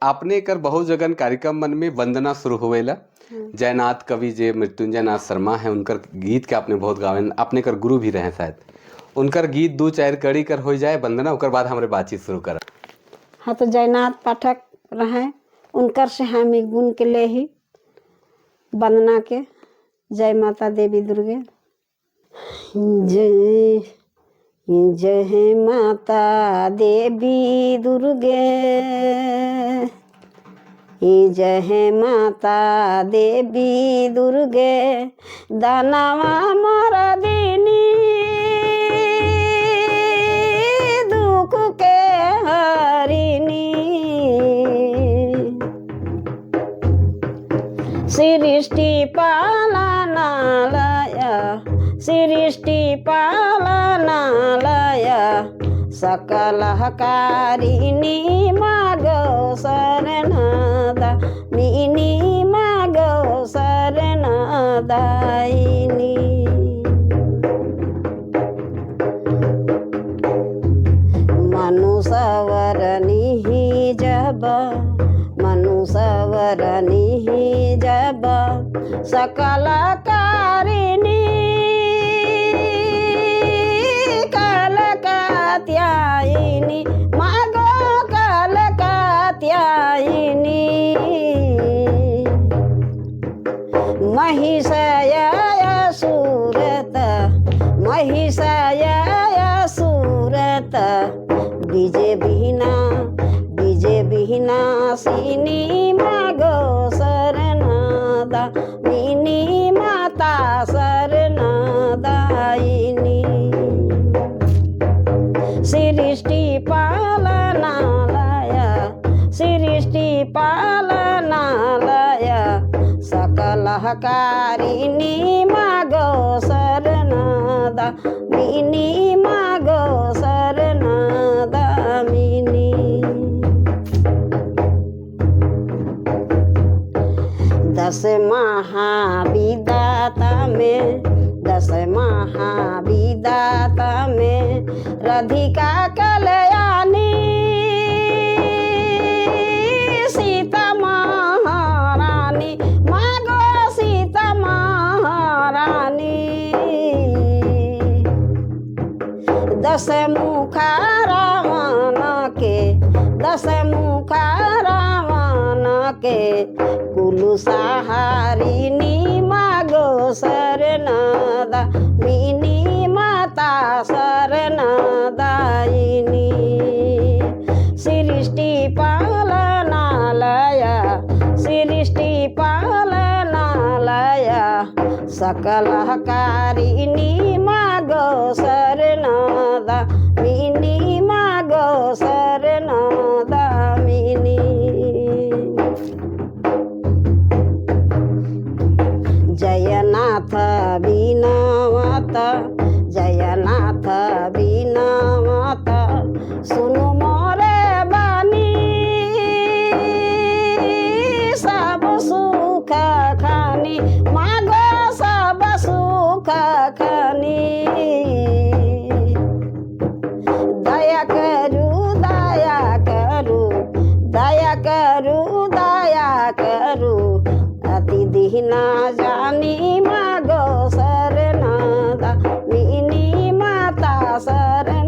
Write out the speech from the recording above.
आपने कर बहुत जगन कार्यक्रम मन में वंदना शुरू होवेला। जयनाथ कवि जे मृत्युंजय नाथ शर्मा है, उनकर गीत के आपने बहुत गावे, आपने कर गुरु भी रहे शायद। उनकर गीत दो चार कड़ी कर हो जाए वंदना, उकर बाद हमारे बातचीत शुरू कर। हाँ तो जयनाथ पाठक रहे, उनकर से हम गुण के ले ही वंदना के। जय माता देवी दुर्गे। जय जय माता देवी दुर्गे, जय माता देवी दुर्गे, दानवा मोरा दीनी दुख के हरिनी। सृष्टि पालनालय, सृष्टि पालनालय, सकल कारिणी मागो शरणदा मिनी, मागो शरणदायिनी। मनुष्यवरनी जब, मनुष्यवरनी जब, सकल कारिणी कलकात्यायिनी, मागो कलकात्यायिनी। महिषय सूरत, महिषय सूरत, विजय बिना, विजय विनाशिनी, मागो शरणदा मिनी, माता शरणदायिनी। सृष्टि पालनालय, सृष्टि पालनालय, सकल कारिणी मागो शरणदा मिनी, मागो शरणदा मिनी। दस महाविदाता में, दस महाविदाता में, राधिका कल्याणी सीता महारानी, मागो सीता महारानी। दस मुखा रावण के, दस मुखा रावण के, कुलु सहारिणी, मागो शरणदा मिनी, माता शरणदायिनी। सृष्टि पालनालय, सृष्टि पालनालय, सकल कारिणी मागो शरणदा मिनी, मागो शरणदा मिनी। जयनाथ बिना माता, जयनाथ बिना माता, सुनु मोरे बानी, सब सुख खानी, मागो सब सुख खानी। दया करू, दया करू, दया करू, दया करू, अति दीना जानी, मागो शरणदा मिनी, माता शरण